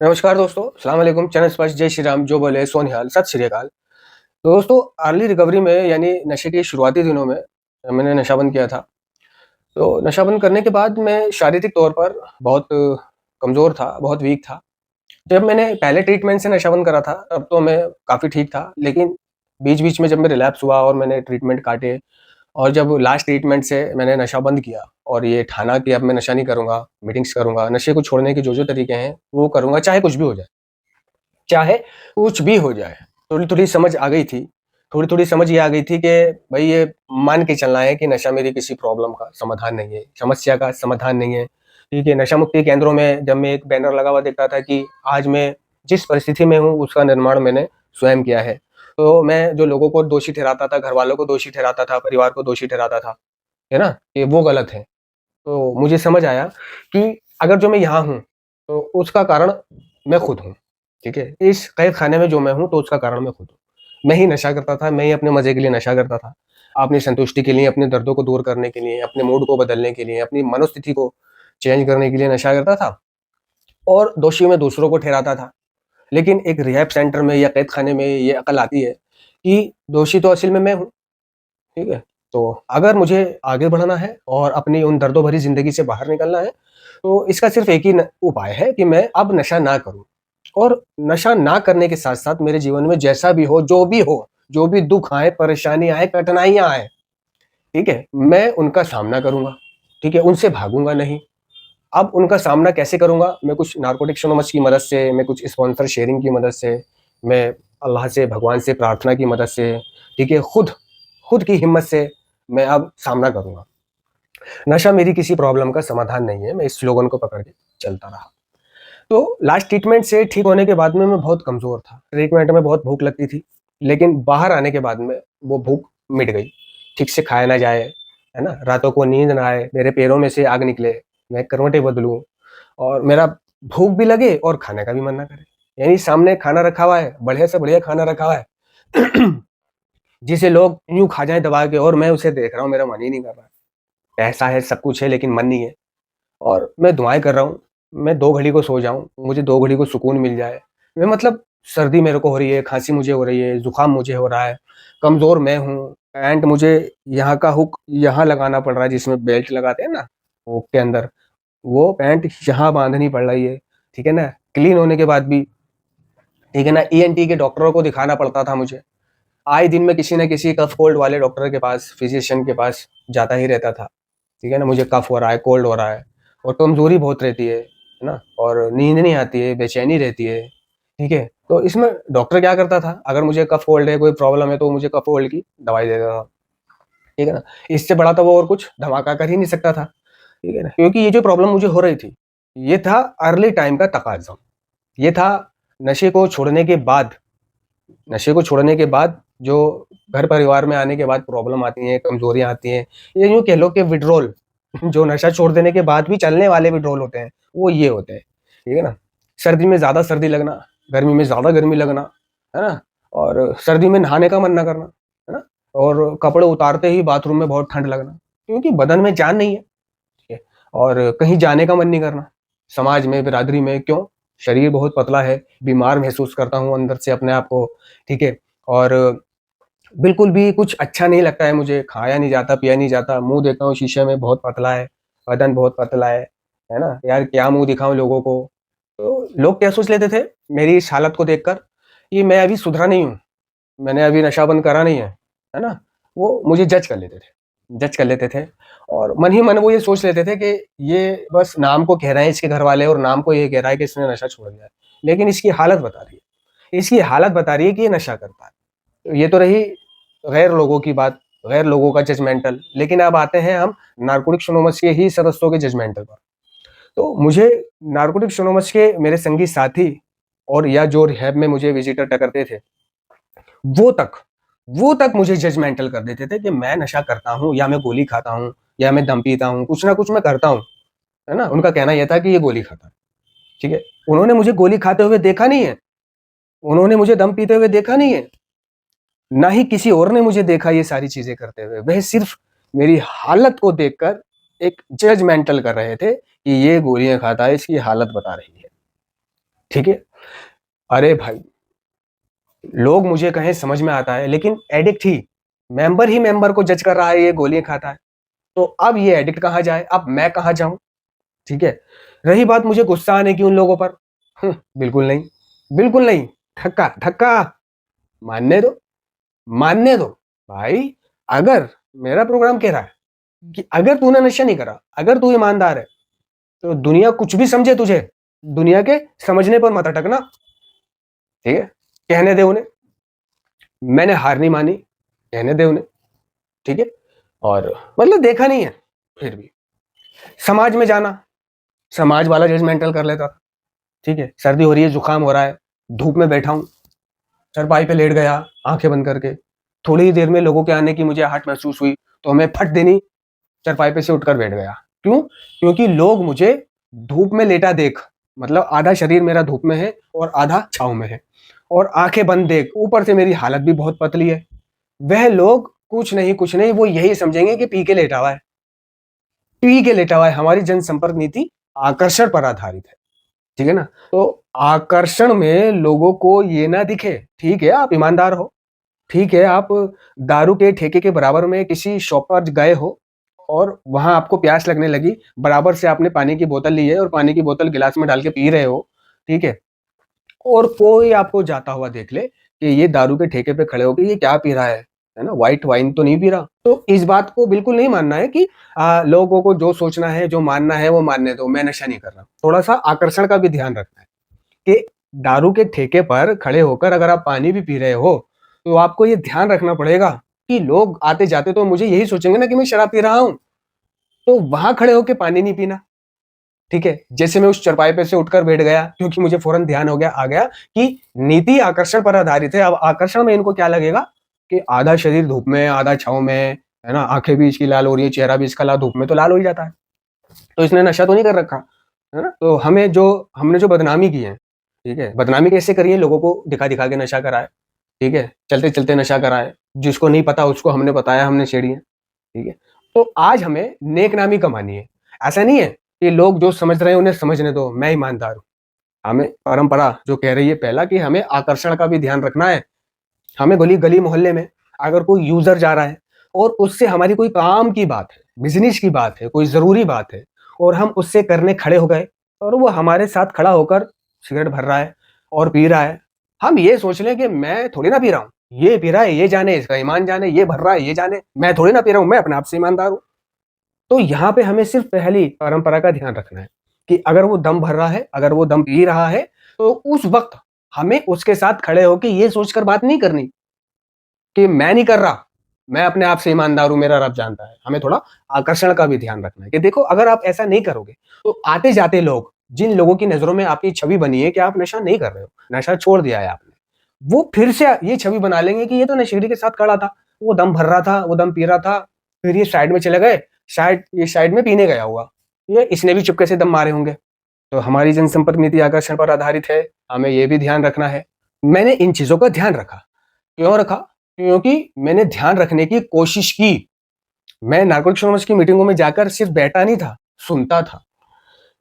नमस्कार दोस्तों, अस्सलाम वालेकुम। चरण स्पर्श, जय श्री राम, जो बोले सो निहाल, सत श्री अकाल। तो दोस्तों, अर्ली रिकवरी में यानी नशे के शुरुआती दिनों में मैंने नशा बंद किया था। तो नशा बंद करने के बाद मैं शारीरिक तौर पर बहुत कमज़ोर था, बहुत वीक था। जब मैंने पहले ट्रीटमेंट से नशा बंद करा था, तब तो मैं काफ़ी ठीक था। लेकिन बीच-बीच में जब मैं रिलैप्स हुआ और मैंने ट्रीटमेंट काटे और जब लास्ट ट्रीटमेंट से मैंने नशा बंद किया और ये ठाना कि अब मैं नशा नहीं करूँगा, मीटिंग्स करूँगा, नशे को छोड़ने के जो-जो तरीके हैं, वो करूँगा, चाहे कुछ भी हो जाए। चाहे कुछ भी हो जाए। थोड़ी-थोड़ी समझ आ गई थी। थोड़ी-थोड़ी समझ ये आ गई थी कि भई ये मान के चलना है कि नशा मेरी किसी प्रॉब्लम का समाधान नहीं है, समस्या का समाधान नहीं है। ठीक है, नशा मुक्ति केंद्रों में जब मैं एक बैनर लगा हुआ देखता था कि आज मैं जिस परिस्थिति में हूँ उसका निर्माण मैंने स्वयं किया है। तो मैं जो लोगों को दोषी ठहराता था, घरवालों को दोषी ठहराता था, परिवार को दोषी ठहराता था, है ना? कि वो गलत है। तो मुझे समझ आया कि अगर जो मैं यहाँ हूँ, तो उसका कारण मैं खुद हूँ, ठीक है? इस कैद खाने में जो मैं हूँ, तो उसका कारण मैं खुद हूँ। मैं ही नशा करता था, मैं ही अपने मज़े के लिए नशा करता था। अपनी संतुष्टि के लिए, अपने दर्दों को दूर करने के लिए, अपने मूड को बदलने के लिए, अपनी मनोस्थिति को चेंज करने के लिए नशा करता था और दोषी मैं दूसरों को ठहराता था। लेकिन एक रिहैब सेंटर में या कैद खाने में ये अकल आती है कि दोषी तो असल में मैं हूँ। ठीक है? तो अगर मुझे आगे बढ़ना है और अपनी उन दर्दों भरी ज़िंदगी से बाहर निकलना है, तो इसका सिर्फ़ एक ही उपाय है कि मैं अब नशा ना करूँ। और नशा ना करने के साथ-साथ मेरे जीवन में जैसा भी हो, जो भी दुःख आए, परेशानी आए, कठिनाइयाँ आएँ, ठीक है? मैं उनका सामना करूँगा, ठीक है? उनसे भागूँगा नहीं। अब उनका सामना कैसे करूँगा? मैं कुछ नारकोटिक्स एनोनिमस की मदद से, मैं कुछ स्पॉन्सर शेयरिंग की मदद से, मैं अल्लाह से, भगवान से प्रार्थना की मदद से, ठीक है? खुद की हिम्मत से मैं अब सामना करूँगा। नशा मेरी किसी प्रॉब्लम का समाधान नहीं है, मैं इस स्लोगन को पकड़ के चलता रहा। तो लास्ट ट्रीटमेंट से ठीक होने के बाद में मैं बहुत कमज़ोर था। ट्रीटमेंट में बहुत भूख लगती थी, लेकिन बाहर आने के बाद में वो भूख मिट गई। ठीक से खाया ना जाए, है ना? रातों को नींद ना आए, मेरे पैरों में से आग निकले, मैं करवटें बदलूँ और मेरा भूख भी लगे और खाने का भी मन ना करे। यानी सामने खाना रखा हुआ है, बढ़िया से बढ़िया खाना रखा हुआ है, जिसे लोग यूँ खा जाएँ दबा के और मैं उसे देख रहा हूँ, मेरा मन ही नहीं कर रहा है। पैसा है, सब कुछ है लेकिन मन नहीं है और मैं दुआएँ कर रहा हूँ, मैं 2 घड़ी को सो जाऊँ, मुझे 2 घड़ी को सुकून मिल जाए। मैं मतलब सर्दी मेरे को हो रही है, खाँसी मुझे हो रही है, ज़ुकाम मुझे हो रहा है, कमज़ोर मैं हूँ, पैंट मुझे यहाँ का हुक यहाँ लगाना पड़ रहा है जिसमें बेल्ट लगाते हैं ना, हुक के अंदर, वो पैंट यहाँ बाँधनी पड़ रही है, ठीक है ना? क्लीन होने के बाद भी, ठीक है ना? ईएनटी के डॉक्टरों को दिखाना पड़ता था मुझे। आए दिन मैं किसी न किसी कफ कोल्ड वाले डॉक्टर के पास, फिजिशियन के पास जाता ही रहता था। ठीक है ना? मुझे कफ हो रहा है, कोल्ड हो रहा है और कमज़ोरी बहुत रहती है ना? और नींद नहीं आती है, बेचैनी रहती है, ठीक है? तो इसमें डॉक्टर क्या करता था, अगर मुझे कफ कोल्ड है, कोई प्रॉब्लम है, तो वो मुझे कफ कोल्ड की दवाई दे देता था, ठीक है ना? इससे बड़ा तो वो और कुछ धमाका कर ही नहीं सकता था, ठीक है ना? क्योंकि ये जो प्रॉब्लम मुझे हो रही थी, ये था अर्ली टाइम का तकाज़ा। ये था नशे को छोड़ने के बाद नशे को छोड़ने के बाद जो घर परिवार में आने के बाद प्रॉब्लम आती हैं, कमज़ोरियाँ आती हैं, ये यूँ कह लो कि विथड्रॉल जो नशा छोड़ देने के बाद भी चलने वाले विथड्रॉल होते हैं, वो ये होते हैं, ठीक है ना? सर्दी में ज़्यादा सर्दी लगना, गर्मी में ज़्यादा गर्मी लगना, है ना? और सर्दी में नहाने का मन ना करना, है ना? और कपड़े उतारते ही बाथरूम में बहुत ठंड लगना, क्योंकि बदन में जान नहीं है, ठीक है? और कहीं जाने का मन नहीं करना, समाज में, बिरादरी में क्यों? शरीर बहुत पतला है, बीमार महसूस करता हूँ अंदर से अपने आप को, ठीक है? और बिल्कुल भी कुछ अच्छा नहीं लगता है मुझे, खाया नहीं जाता, पिया नहीं जाता, मुँह देखता हूँ शीशे में बहुत पतला है, बदन बहुत पतला है ना? यार क्या मुँह दिखाऊँ लोगों को? तो लोग क्या सोच लेते थे मेरी इस हालत को देखकर, कि मैं अभी सुधरा नहीं हूँ, मैंने अभी नशा बंद करा नहीं है ना? वो मुझे जज कर लेते थे और मन ही मन वो ये सोच लेते थे कि ये बस नाम को कह रहे हैं इसके घरवाले और नाम को ये कह रहा है कि इसने नशा छोड़ दिया है। लेकिन इसकी हालत बता रही है, इसकी हालत बता रही है कि ये नशा करता है। तो ये तो रही गैर लोगों की बात, गैर लोगों का जजमेंटल। लेकिन अब आते हैं हम नारकोटिक्स एनोनिमस के ही सदस्यों के जजमेंटल पर। तो मुझे नारकोटिक्स एनोनिमस के मेरे संगी साथी और या जो रिहैब में मुझे विज़िटर टकरते थे, वो तक वो तक मुझे जजमेंटल कर देते थे कि मैं नशा करता हूँ या मैं गोली खाता हूँ या मैं दम पीता हूँ, कुछ ना कुछ मैं करता हूँ, है ना? उनका कहना ये था कि ये गोली खाता है, ठीक है? उन्होंने मुझे गोली खाते हुए देखा नहीं है, उन्होंने मुझे दम पीते हुए देखा नहीं है। ना ही किसी और ने मुझे देखा ये सारी चीज़ें करते हुए। वह सिर्फ़ मेरी हालत को देखकर एक जजमेंटल कर रहे थे कि ये गोलियाँ खाता है, इसकी हालत बता रही है। ठीक है। अरे भाई, लोग मुझे कहें समझ में आता है, लेकिन एडिक्ट ही मेंबर को जज कर रहा है, ये गोलियां खाता है। तो अब ये एडिक्ट कहाँ जाए, अब मैं कहाँ जाऊं? ठीक है। रही बात मुझे गुस्सा आने की उन लोगों पर, बिल्कुल नहीं, बिल्कुल नहीं। ठक्का ठक्का, मानने दो, मानने दो। भाई, अगर मेरा प्रोग्राम कह रहा है कि अगर तूने नशा नहीं करा, अगर तू ईमानदार है, तो दुनिया कुछ भी समझे तुझे, दुनिया के समझने पर मत अटकना। ठीक है, कहने दे उन्हें, मैंने हार नहीं मानी, कहने दे उन्हें। ठीक है। और मतलब देखा नहीं है, फिर भी समाज में जाना, समाज वाला जजमेंटल कर लेता था। ठीक है, सर्दी हो रही है, जुकाम हो रहा है, धूप में बैठा हूं, चरपाई पे लेट गया आंखें बंद करके, थोड़ी ही देर में लोगों के आने की मुझे आहट महसूस हुई, तो मैं फट देनी चरपाई पे से उठकर बैठ गया। क्यों? क्योंकि लोग मुझे धूप में लेटा देख, मतलब आधा शरीर मेरा धूप में है और आधा छांव में है, और आंखें बंद देख, ऊपर से मेरी हालत भी बहुत पतली है, वह लोग कुछ नहीं वो यही समझेंगे कि पी के लेटा हुआ है, पी के लेटा हुआ है। हमारी जनसंपर्क नीति आकर्षण पर आधारित है। ठीक है ना? तो आकर्षण में लोगों को ये ना दिखे, ठीक है आप ईमानदार हो, ठीक है आप दारू के ठेके के बराबर में किसी शॉप पर गए हो और वहां आपको प्यास लगने लगी, बराबर से आपने पानी की बोतल ली है और पानी की बोतल गिलास में डाल के पी रहे हो। ठीक है, और कोई आपको जाता हुआ देख ले कि ये दारू के ठेके पे खड़े होकर ये क्या पी रहा है ना, व्हाइट वाइन तो नहीं पी रहा, तो इस बात को बिल्कुल नहीं मानना है कि लोगों को जो सोचना है, जो मानना है वो मानने दो, मैं नशा नहीं कर रहा। थोड़ा सा आकर्षण का भी ध्यान रखना है कि दारू के ठेके पर खड़े होकर अगर आप पानी भी पी रहे हो, तो आपको ये ध्यान रखना पड़ेगा कि लोग आते जाते तो मुझे यही सोचेंगे ना कि मैं शराब पी रहा हूं, तो वहां खड़े होकर पानी नहीं पीना। ठीक है, जैसे मैं उस चरपाई पे से उठकर बैठ गया, क्योंकि मुझे फौरन ध्यान हो गया, आ गया कि नीति आकर्षण पर आधारित है। अब आकर्षण में इनको क्या लगेगा कि आधा शरीर धूप में, आधा छांव में है ना, आंखें भी इसकी लाल हो रही है, चेहरा भी इसका लाल, धूप में तो लाल हो ही जाता है, तो इसने नशा तो नहीं कर रखा है ना। तो हमने जो बदनामी की है, ठीक है, बदनामी कैसे करी है, लोगों को दिखा दिखा के नशा कराए। ठीक है, चलते चलते नशा कराए, जिसको नहीं पता उसको हमने बताया, हमने छेड़ी है। ठीक है, तो आज हमें नेक नामी कमानी है। ऐसा नहीं है कि लोग जो समझ रहे हैं उन्हें समझने दो, मैं ईमानदार हूं। हमें परंपरा जो कह रही है पहला कि हमें आकर्षण का भी ध्यान रखना है। हमें गली गली मोहल्ले में अगर कोई यूजर जा रहा है और उससे हमारी कोई काम की बात है, बिजनेस की बात है, कोई जरूरी बात है, और हम उससे करने खड़े हो गए और वो हमारे साथ खड़ा होकर सिगरेट भर रहा है और पी रहा है, हम ये सोच लें कि मैं थोड़ी ना पी रहा हूँ, ये पी रहा है ये जाने, इसका ईमान जाने, ये भर रहा है ये जाने, मैं थोड़ी ना पी रहा हूँ, मैं अपने आप से ईमानदार हूँ। तो यहाँ पे हमें सिर्फ पहली परंपरा का ध्यान रखना है कि अगर वो दम भर रहा है, अगर वो दम पी रहा है, तो उस वक्त हमें उसके साथ खड़े होकर ये सोचकर बात नहीं करनी कि मैं नहीं कर रहा, मैं अपने आप से ईमानदार हूं, मेरा रब जानता है। हमें थोड़ा आकर्षण का भी ध्यान रखना है कि देखो अगर आप ऐसा नहीं करोगे, तो आते जाते लोग, जिन लोगों की नजरों में आपकी छवि बनी है कि आप नशा नहीं कर रहे हो, नशा छोड़ दिया है आपने, वो फिर से ये छवि बना लेंगे कि ये तो नशेड़ी के साथ खड़ा था, वो दम भर रहा था, वो दम पी रहा था, फिर ये साइड में चले गए, शायद ये साइड में पीने गया हुआ, ये इसने भी चुपके से दम मारे होंगे। तो हमारी जनसंपर्क नीति आकर्षण पर आधारित है, हमें ये भी ध्यान रखना है। मैंने इन चीजों का ध्यान रखा, क्यों रखा? क्योंकि मैंने ध्यान रखने की कोशिश की। मैं नारकोटिक्स एनोनिमस की मीटिंगों में जाकर सिर्फ बैठा नहीं था, सुनता था।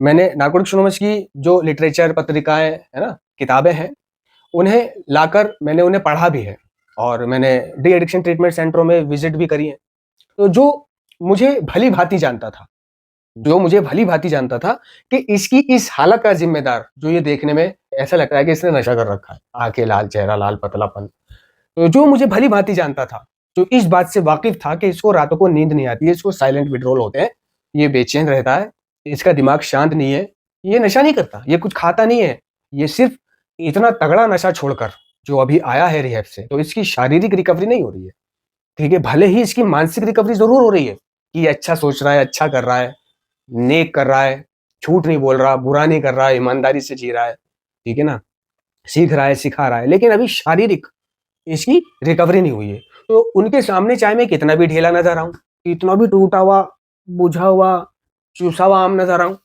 मैंने नारकोटिक्स एनोनिमस की जो लिटरेचर, पत्रिकाएं है ना, किताबें हैं, उन्हें लाकर मैंने उन्हें पढ़ा भी है, और मैंने डी एडिक्शन ट्रीटमेंट सेंटरों में विजिट भी करी है। तो जो मुझे भली भांति जानता था कि इसकी इस हालत का जिम्मेदार, जो ये देखने में ऐसा लगता है कि इसने नशा कर रखा है, आंखें लाल, चेहरा लाल, पतलापन, तो जो मुझे भली भांति जानता था, जो इस बात से वाकिफ था कि इसको रातों को नींद नहीं आती है, इसको साइलेंट विड्रॉल होते हैं, ये बेचैन रहता है, इसका दिमाग शांत नहीं है, ये नशा नहीं करता, ये कुछ खाता नहीं है, ये सिर्फ इतना तगड़ा नशा छोड़कर जो अभी आया है रिहैब से, तो इसकी शारीरिक रिकवरी नहीं हो रही है। ठीक है, भले ही इसकी मानसिक रिकवरी जरूर हो रही है कि ये अच्छा सोच रहा है, अच्छा कर रहा है, नेक कर रहा है, झूठ नहीं बोल रहा, बुरा नहीं कर रहा है, ईमानदारी से जी रहा है, ठीक है ना, सीख रहा है, सिखा रहा है, लेकिन अभी शारीरिक इसकी रिकवरी नहीं हुई है। तो उनके सामने चाहे मैं कितना भी ढीला नजर आऊं, कितना भी टूटा हुआ, बुझा हुआ, चूसा हुआ आम नजर आऊं,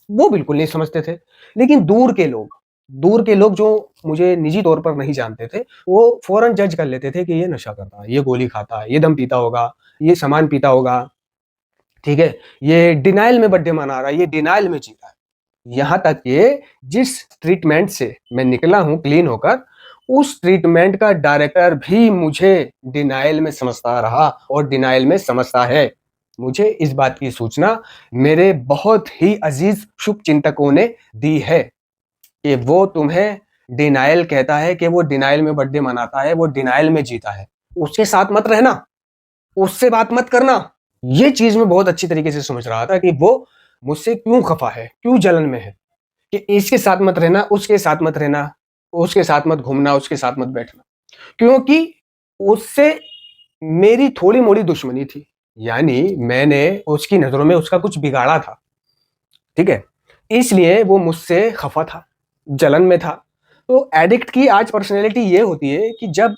वो बिल्कुल नहीं समझते थे। लेकिन दूर के लोग जो मुझे निजी तौर पर नहीं जानते थे, वो फौरन जज कर लेते थे कि ये नशा करता है, ये गोली खाता है, ये दम पीता होगा, ये सामान पीता होगा, ठीक है, ये डिनाइल में बर्थडे मना रहा है, ये डिनाइल में जी रहा है। यहाँ तक कि जिस ट्रीटमेंट से मैं निकला हूँ क्लीन होकर, उस ट्रीटमेंट का डायरेक्टर भी मुझे डिनायल में समझता रहा और डिनायल में समझता है। मुझे इस बात की सूचना मेरे बहुत ही अजीज शुभचिंतकों ने दी है कि वो तुम्हें डिनायल कहता है कि वो डिनायल में बर्थडे मनाता है, वो डिनायल में जीता है। उसके साथ मत रहना, उससे बात मत करना। ये चीज मैं बहुत अच्छी तरीके से समझ रहा था कि वो मुझसे क्यों खफा है, क्यों जलन में है, कि इसके साथ मत रहना, उसके साथ मत रहना, उसके साथ मत घूमना, उसके साथ मत बैठना, क्योंकि उससे मेरी थोड़ी मोड़ी दुश्मनी थी। यानी मैंने उसकी नजरों में उसका कुछ बिगाड़ा था, ठीक है, इसलिए वो मुझसे खफा था, जलन में था। तो एडिक्ट की आज पर्सनैलिटी ये होती है कि जब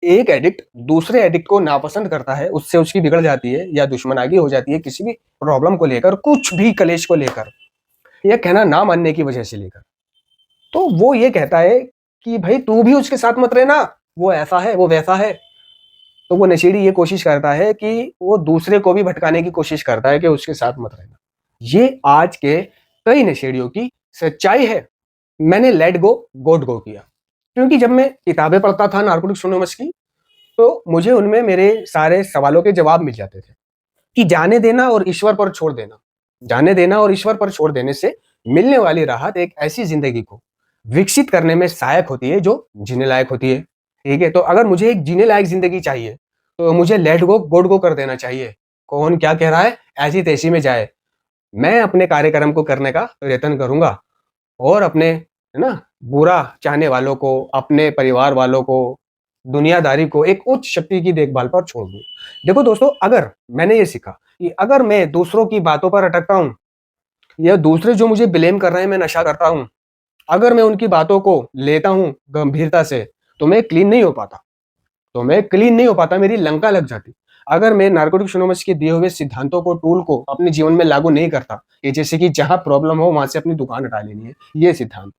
एक एडिक्ट दूसरे एडिक्ट को नापसंद करता है, उससे उसकी बिगड़ जाती है या दुश्मनागी हो जाती है किसी भी प्रॉब्लम को लेकर, कुछ भी कलेश को लेकर, या कहना ना मानने की वजह से लेकर, तो वो ये कहता है कि भाई तू भी उसके साथ मत रहना, वो ऐसा है, वो वैसा है। तो वो नशेड़ी ये कोशिश करता है कि वो दूसरे को भी भटकाने की कोशिश करता है कि उसके साथ मत रहना। ये आज के कई नशेड़ियों की सच्चाई है। मैंने लेट गो गॉट गो किया, क्योंकि जब मैं किताबें पढ़ता था नार्कोटिक्स एनोनिमस की, तो मुझे उनमें मेरे सारे सवालों के जवाब मिल जाते थे कि जाने देना और ईश्वर पर छोड़ देना, जाने देना और ईश्वर पर छोड़ देने से मिलने वाली राहत एक ऐसी जिंदगी को विकसित करने में सहायक होती है जो जीने लायक होती है। ठीक है, तो अगर मुझे एक जीने लायक जिंदगी चाहिए तो मुझे लेट गो गॉट गो कर देना चाहिए। कौन क्या कह रहा है, ऐसी तैसी में जाए, मैं अपने कार्यक्रम को करने का प्रयत्न करूंगा और अपने, है ना, बुरा चाहने वालों को, अपने परिवार वालों को, दुनियादारी को एक उच्च शक्ति की देखभाल पर छोड़ दूं। देखो दोस्तों, अगर मैंने ये सीखा कि अगर मैं दूसरों की बातों पर अटकता हूं, या दूसरे जो मुझे ब्लेम कर रहे हैं मैं नशा करता हूं, अगर मैं उनकी बातों को लेता हूं गंभीरता से, तो मैं क्लीन नहीं हो पाता, तो मैं क्लीन नहीं हो पाता, मेरी लंका लग जाती। अगर मैं नार्कोटिक्स एनोनिमस के दिए हुए सिद्धांतों को, टूल को अपने जीवन में लागू नहीं करता, ये जैसे कि जहां प्रॉब्लम हो वहां से अपनी दुकान हटा लेनी है, ये सिद्धांत,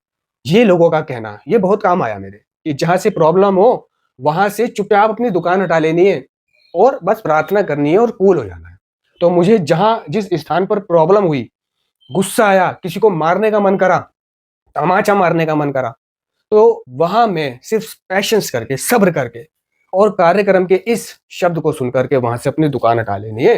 ये लोगों का कहना, ये बहुत काम आया मेरे, कि जहां से प्रॉब्लम हो वहां से चुपचाप अपनी दुकान हटा लेनी है और बस प्रार्थना करनी है और कूल हो जाना है। तो मुझे जहां जिस स्थान पर प्रॉब्लम हुई, गुस्सा आया, किसी को मारने का मन करा, तमाचा मारने का मन करा, तो वहां मैं सिर्फ पैशंस करके, सब्र करके और कार्यक्रम के इस शब्द को सुन करके वहां से अपनी दुकान हटा लेनी है,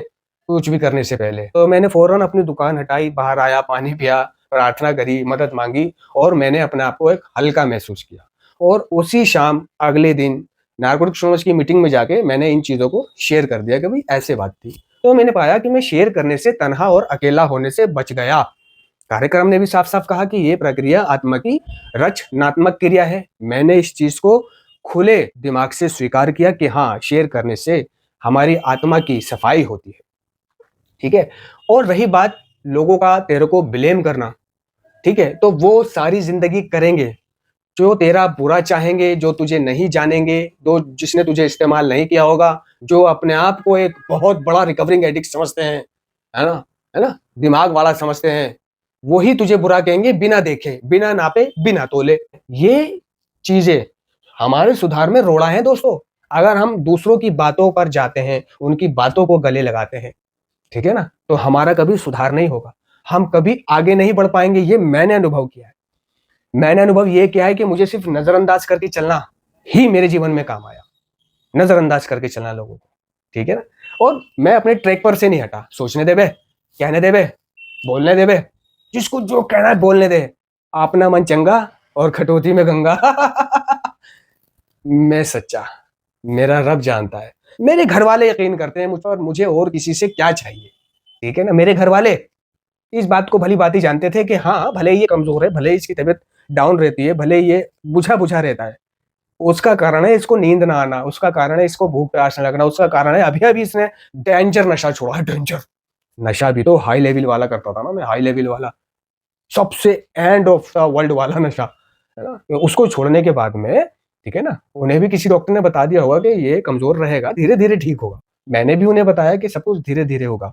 कुछ भी करने से पहले। तो मैंने फौरन अपनी दुकान हटाई, बाहर आया, पानी पिया, प्रार्थना करी, मदद मांगी और मैंने अपने आप को एक हल्का महसूस किया। और उसी शाम अगले दिन नार्कोटिक्स एनोनिमस की मीटिंग में जाके मैंने इन चीजों को शेयर कर दिया कि भाई ऐसे बात थी। तो मैंने पाया कि मैं शेयर करने से, तन्हा और अकेला होने से बच गया। कार्यक्रम ने भी साफ साफ कहा कि ये प्रक्रिया आत्मा की रचनात्मक क्रिया है। मैंने इस चीज को खुले दिमाग से स्वीकार किया कि हाँ, शेयर करने से हमारी आत्मा की सफाई होती है। ठीक है, और रही बात लोगों का तेरे को ब्लेम करना, ठीक है, तो वो सारी जिंदगी करेंगे जो तेरा बुरा चाहेंगे, जो तुझे नहीं जानेंगे, जो जिसने तुझे इस्तेमाल नहीं किया होगा, जो अपने आप को एक बहुत बड़ा रिकवरिंग एडिक्ट समझते हैं, है ना, है ना, दिमाग वाला समझते हैं, वही तुझे बुरा कहेंगे बिना देखे, बिना नापे, बिना तोले। ये चीजें हमारे सुधार में रोड़ा है दोस्तों। अगर हम दूसरों की बातों पर जाते हैं, उनकी बातों को गले लगाते हैं, ठीक है ना, तो हमारा कभी सुधार नहीं होगा, हम कभी आगे नहीं बढ़ पाएंगे। ये मैंने अनुभव किया है। मैंने अनुभव ये किया है कि मुझे सिर्फ नजरअंदाज करके चलना ही मेरे जीवन में काम आया, नजरअंदाज करके चलना लोगों को, ठीक है ना। और मैं अपने ट्रैक पर से नहीं हटा। सोचने दे बे, कहने दे बे, बोलने दे बे, जिसको जो कहना है बोलने दे, अपना मन चंगा और खटोती में गंगा। मैं सच्चा, मेरा रब जानता है, मेरे घर वाले यकीन करते हैं मुझ पर, मुझे और किसी से क्या चाहिए, ठीक है ना। मेरे घर वाले इस बात को भली बात ही जानते थे कि हाँ, भले ही ये कमजोर है, भले ही इसकी तबीयत डाउन रहती है, भले ही ये बुझा बुझा रहता है, उसका कारण है इसको नींद ना आना, उसका कारण है इसको भूख प्यास न लगना, उसका कारण है अभी अभी इसने डेंजर नशा छोड़ा है, डेंजर नशा। भी तो हाई लेवल वाला करता था ना मैं, हाई लेवल वाला, सबसे एंड ऑफ द वर्ल्ड वाला नशा, है ना। तो उसको छोड़ने के बाद में, ठीक है ना, उन्हें भी किसी डॉक्टर ने बता दिया होगा कि ये कमजोर रहेगा, धीरे धीरे ठीक होगा। मैंने भी उन्हें बताया कि सब कुछ धीरे धीरे होगा।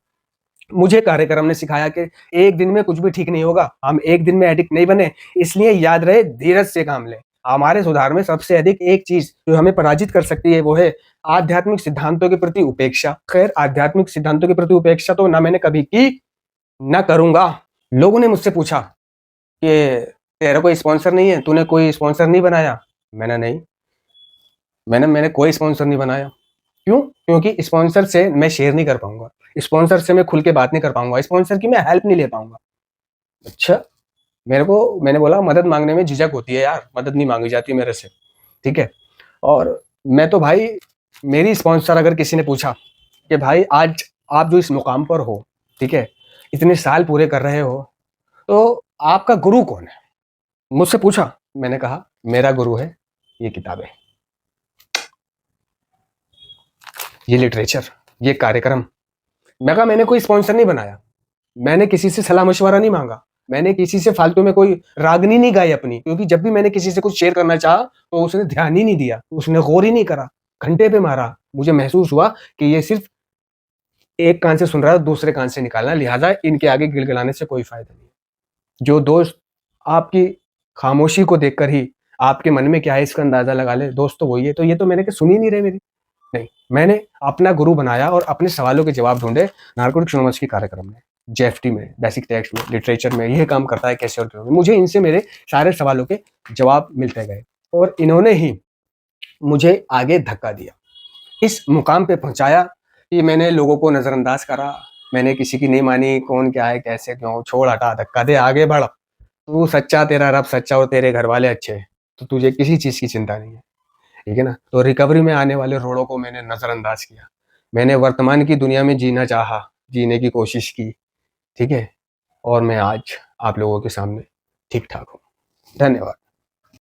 मुझे कार्यक्रम ने सिखाया कि एक दिन में कुछ भी ठीक नहीं होगा, हम एक दिन में एडिक्ट नहीं बने। इसलिए याद रहे, धीरज से काम लें। हमारे सुधार में सबसे अधिक एक चीज जो हमें पराजित कर सकती है वो है आध्यात्मिक सिद्धांतों के प्रति उपेक्षा। खैर, आध्यात्मिक सिद्धांतों के प्रति उपेक्षा तो ना मैंने कभी की, ना करूंगा। लोगों ने मुझसे पूछा कि तेरा कोई स्पॉन्सर नहीं है, तूने कोई स्पॉन्सर नहीं बनाया? मैंने नहीं, मैंने कोई स्पॉन्सर नहीं बनाया। क्यों? क्योंकि स्पॉन्सर से मैं शेयर नहीं कर पाऊँगा, स्पॉन्सर से मैं खुल के बात नहीं कर पाऊँगा, स्पॉन्सर की मैं हेल्प नहीं ले पाऊँगा। अच्छा, मैंने बोला मदद माँगने में झिझक होती है यार, मदद नहीं माँगी जाती मेरे से, ठीक है? और मैं तो भाई, मेरी स्पॉन्सर अगर किसी ने पूछा कि भाई आज आप जो इस मुकाम पर हो, ठीक है? इतने साल पूरे कर रहे हो, तो आपका गुरु कौन है? मुझसे पूछा, मैंने कहा मेरा गुरु है ये किताबें, ये लिटरेचर, ये कार्यक्रम। मैं कहा मैंने कोई स्पॉन्सर नहीं बनाया, मैंने किसी से सलाह-मशवरा नहीं माँगा, मैंने किसी से फालतू में कोई रागनी नहीं गाई अपनी, क्योंकि जब भी मैंने किसी से कुछ शेयर करना चाहा, तो उसने ध्यान ही नहीं दिया, उसने गौर ही नहीं करा, घंटे पे मारा। मुझे महसूस हुआ कि ये सिर्फ़ एक कान से सुन रहा है, दूसरे कान से निकालना है, लिहाज़ा इनके आगे गिड़गिड़ाने से कोई फ़ायदा नहीं है। जो दोस्त आपकी खामोशी को देखकर ही आपके मन में क्या है इसका अंदाज़ा लगा ले, दोस्त तो वही है। तो ये तो मैंने कहा सुन ही नहीं रहे मेरी। नहीं, मैंने अपना गुरु बनाया और अपने सवालों के जवाब ढूँढे नारकोटिक्स एनोनिमस के कार्यक्रम में, जेएफटी में, बेसिक टेक्स्ट में, लिटरेचर में, ये काम करता है कैसे और क्यों। मुझे इनसे मेरे सारे सवालों के जवाब मिलते गए और इन्होंने ही मुझे आगे धक्का दिया, इस मुकाम पे पहुँचाया कि मैंने लोगों को नज़रअंदाज करा, मैंने किसी की नहीं मानी, कौन क्या है, कैसे क्यों, छोड़ हटा, धक्का दे, आगे बढ़। तू सच्चा, तेरा रब सच्चा और तेरे घरवाले अच्छे, तो तुझे किसी चीज़ की चिंता नहीं है। ठीक है ना? तो रिकवरी में आने वाले रोड़ों को मैंने नज़रअंदाज किया। मैंने वर्तमान की दुनिया में जीना चाहा, जीने की कोशिश की, ठीक है? और मैं आज आप लोगों के सामने ठीक-ठाक हूँ। धन्यवाद।